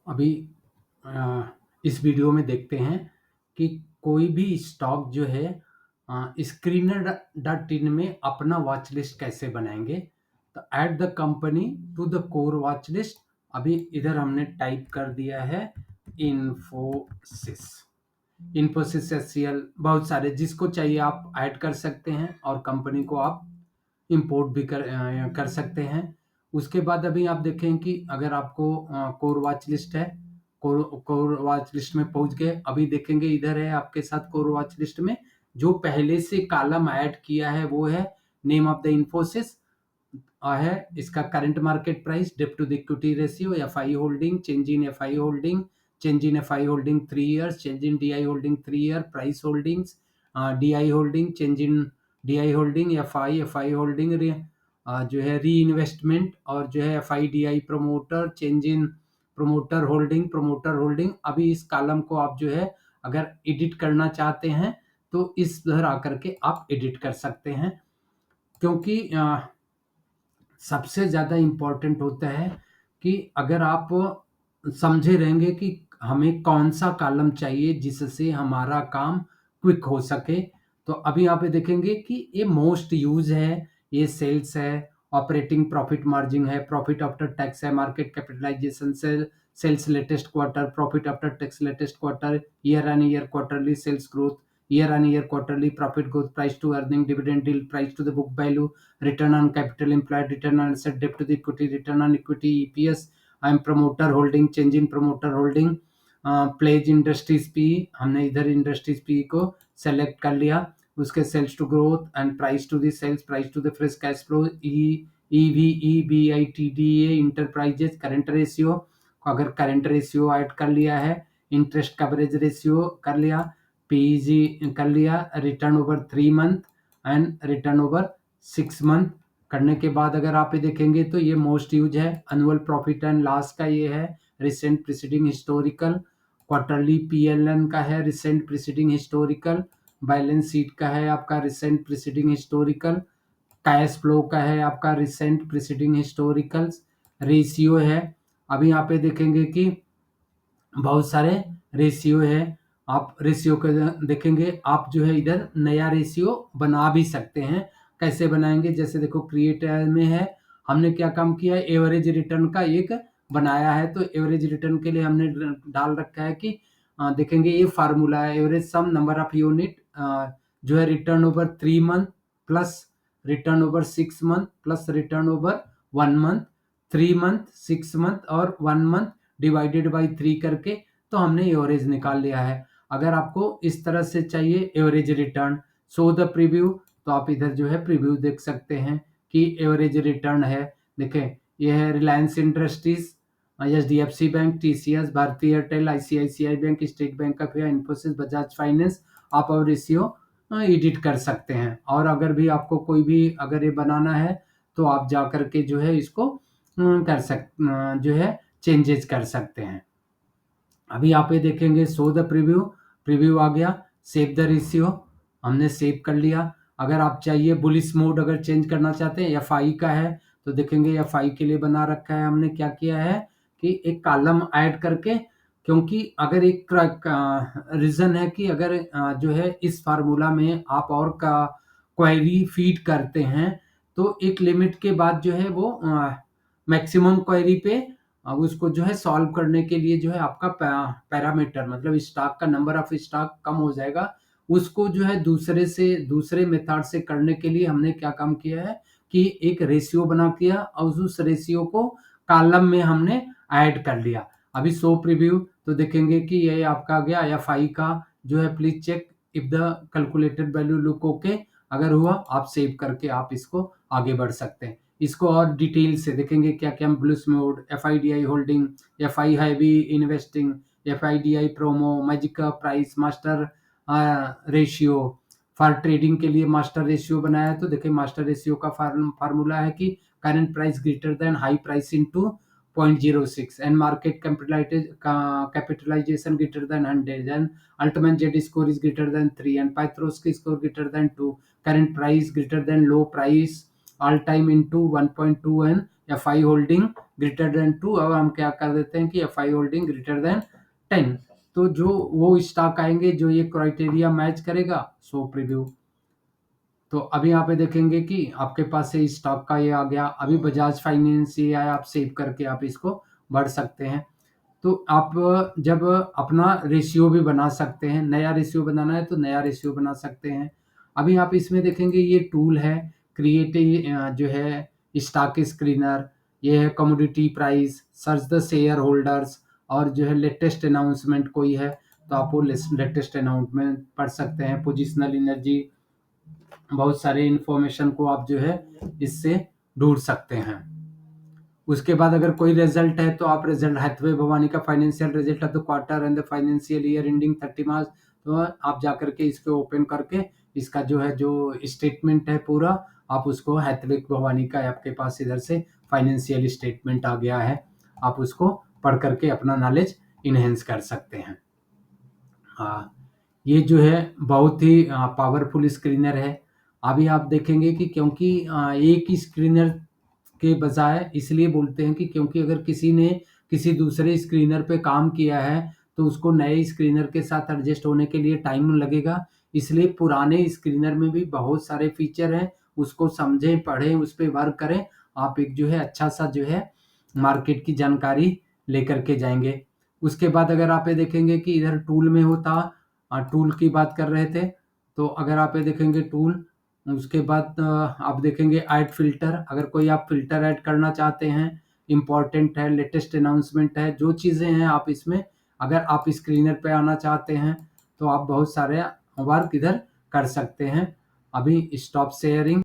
अभी अ, इस वीडियो में देखते हैं कि कोई भी स्टॉक जो है स्क्रीनर डॉट इन में अपना वॉच लिस्ट कैसे बनाएंगे। तो add the company to the core watch list. अभी इधर हमने टाइप कर दिया है इन्फोसिस। इन्फोसिस एससीएल बहुत सारे जिसको चाहिए आप ऐड कर सकते हैं और कंपनी को आप इंपोर्ट भी कर सकते हैं। उसके बाद अभी आप देखें कि अगर आपको कोर वॉच लिस्ट है, कोर वॉच लिस्ट में पहुंच गए। अभी देखेंगे इधर है आपके साथ कोर वॉच लिस्ट में जो पहले से कॉलम ऐड किया है वो है नेम ऑफ द इन्फोसिस है, इसका करंट मार्केट प्राइस, डेब्ट to the equity ratio, FI holding, change in FI holding, change in FI holding 3 years, change in DI holding 3 year, price holdings, DI holding, change in DI holding, FI holding जो है reinvestment, और जो है FI DI promoter, change in promoter holding. अभी इस column को आप जो है अगर एडिट करना चाहते हैं तो इस तरह आकर के आप एडिट कर सकते हैं, क्योंकि सबसे ज़्यादा इम्पोर्टेंट होता है कि अगर आप समझे रहेंगे कि हमें कौन सा कॉलम चाहिए जिससे हमारा काम क्विक हो सके। तो अभी यहाँ पे देखेंगे कि ये मोस्ट यूज है, ये सेल्स है, ऑपरेटिंग प्रॉफिट मार्जिन है, प्रॉफिट आफ्टर टैक्स है, मार्केट कैपिटलाइजेशन से, sales latest quarter, profit after tax latest quarter, year on year quarterly sales growth, year on year quarterly profit growth, price to earning, dividend yield, price to the book value, return on capital employed, return on asset, debt to the equity, return on equity, EPS, and promoter holding, change in promoter holding, pledge industries P, हमने इधर industries P को select कर लिया। उसके sales to growth and price to the sales, price to the fresh cash flow, E B I T D A enterprises, current ratio, अगर current ratio add कर लिया है, इंटरेस्ट कवरेज रेशियो कर लिया, पीईजी कर लिया, return over 3 month and return over 6 month करने के बाद अगर आप ये देखेंगे तो ये मोस्ट यूज है। एनुअल प्रॉफिट एंड लॉस का ये है, रिसेंट प्रीसीडिंग हिस्टोरिकल, क्वार्टरली पीएलएन का है, recent preceding historical, balance sheet का है आपका recent preceding historical, cash flow का है आपका रिसेंट प्रीसीडिंग हिस्टोरिकल, रेशियो है। अभी यहाँ पे देखेंगे कि बहुत सारे रेशियो है, आप रेशियो को देखेंगे, आप जो है इधर नया रेशियो बना भी सकते हैं। कैसे बनाएंगे, जैसे देखो क्रिएट में है, हमने क्या काम किया है, एवरेज रिटर्न का एक बनाया है। तो एवरेज रिटर्न के लिए हमने डाल रखा है कि देखेंगे ये फार्मूला है, average some number of unit जो है return over 3 month plus return over 6 month plus return over 1 month, 3 month, 6 month और 1 month डिवाइडेड बाई 3 करके तो हमने एवरेज निकाल लिया है। अगर आपको इस तरह से चाहिए average return, show the preview, तो आप इधर जो है प्रीव्यू देख सकते हैं कि एवरेज रिटर्न है। देखें ये है Reliance Industries, HDFC Bank, TCS, Bharti Airtel, ICICI Bank, State Bank of India, Infosys, Bajaj Finance. आप और रेशियो एडिट कर सकते हैं, और अगर भी आपको कोई भी अगर ये बनाना है तो आप जा करके जो है इसको जो है चेंजेस कर सकते हैं। अभी आप ये देखेंगे शो द प्रीव्यू, प्रीव्यू आ गया, सेव द रेशियो, हमने सेव कर लिया। अगर आप चाहिए बुलिश मोड अगर चेंज करना चाहते हैं, एफआई का है तो देखेंगे एफआई के लिए बना रखा है हमने, क्या किया है कि एक कॉलम ऐड करके, क्योंकि अगर एक रीजन है कि अगर जो है इस फार्मूला में आप और का क्वेरी फीड करते हैं तो एक लिमिट के बाद जो है वो मैक्सिमम क्वेरी पे अब उसको जो है सॉल्व करने के लिए जो है आपका पैरामीटर मतलब स्टॉक का नंबर ऑफ स्टॉक कम हो जाएगा। उसको जो है दूसरे मेथड से करने के लिए हमने क्या काम किया है कि एक रेशियो बना किया और उस रेशियो को कॉलम में हमने ऐड कर लिया। अभी शो प्रीव्यू तो देखेंगे कि ये आपका आ गया एफ आई का जो है, please check if the calculated value look okay, अगर हुआ आप सेव करके आप इसको आगे बढ़ सकते हैं। इसको और डिटेल से देखेंगे क्या क्या, blues mode, F I D I holding, F I heavy investing, F I D I promo, magic price, master ratio, for trading के लिए मास्टर रेशियो बनाया है। तो देखिए मास्टर रेशियो का फार्मूला है कि current price greater than high price into 0.06 and market capitalization greater than 100 and ultimate Z score is greater than 3 and Pythagoras score greater than 2, current price greater than low price all time into 1.2 and FI holding greater than 2, अब हम क्या कर देते हैं कि FI holding greater than 10। तो जो वो स्टॉक आएंगे जो ये क्राइटेरिया मैच करेगा, सो प्रीव्यू। तो अभी यहाँ पे देखेंगे कि आपके पास से स्टॉक का ये आ गया। अभी बजाज फाइनेंस ये आया, आप सेव करके आप इसको बढ़ सकते हैं। तो आप जब अपना रेशियो भी बना सकते हैं, नया रेशियो बनाना है तो नया रेशियो बना सकते हैं। अभी आप इसमें देखेंगे ये टूल है क्रिएट जो है स्टॉक स्क्रीनर, ये है commodity price, search the share holders, और जो है लेटेस्ट अनाउंसमेंट कोई है तो आप वो लेटेस्ट अनाउंसमेंट पढ़ सकते हैं। पोजिशनल एनर्जी, बहुत सारे इंफॉर्मेशन को आप जो है इससे ढूंढ सकते हैं। उसके बाद अगर कोई रिजल्ट है तो आप रिजल्ट हैथवे भवानी का फाइनेंशियल रिजल्ट है तो quarter and the financial year ending 30 मार्च, तो आप जाकर के इसको ओपन करके इसका जो है जो स्टेटमेंट है पूरा, आप उसको हैथवे भवानी का आपके पास इधर से फाइनेंशियल स्टेटमेंट आ गया है, आप उसको पढ़ करके अपना नॉलेज इनहेंस कर सकते हैं। हाँ, ये जो है बहुत ही पावरफुल स्क्रीनर है। अभी आप देखेंगे कि क्योंकि एक ही स्क्रीनर के बजाय इसलिए बोलते हैं कि क्योंकि अगर किसी ने किसी दूसरे स्क्रीनर पे काम किया है तो उसको नए स्क्रीनर के साथ एडजस्ट होने के लिए टाइम लगेगा। इसलिए पुराने स्क्रीनर में भी बहुत सारे फीचर हैं, उसको समझें, पढ़ें, उस पे वर्क करें। आप एक जो है अच्छा सा जो है मार्केट की जानकारी लेकर के जाएंगे। उसके बाद अगर आप ये देखेंगे कि इधर टूल में होता, टूल की बात कर रहे थे, तो अगर आप ये देखेंगे टूल, उसके बाद आप देखेंगे ऐड फ़िल्टर, अगर कोई आप फ़िल्टर ऐड करना चाहते हैं, इम्पोर्टेंट है, लेटेस्ट अनाउंसमेंट है, जो चीज़ें हैं आप इसमें अगर आप स्क्रीनर पे आना चाहते हैं तो आप बहुत सारे वर्क इधर कर सकते हैं। अभी स्टॉप शेयरिंग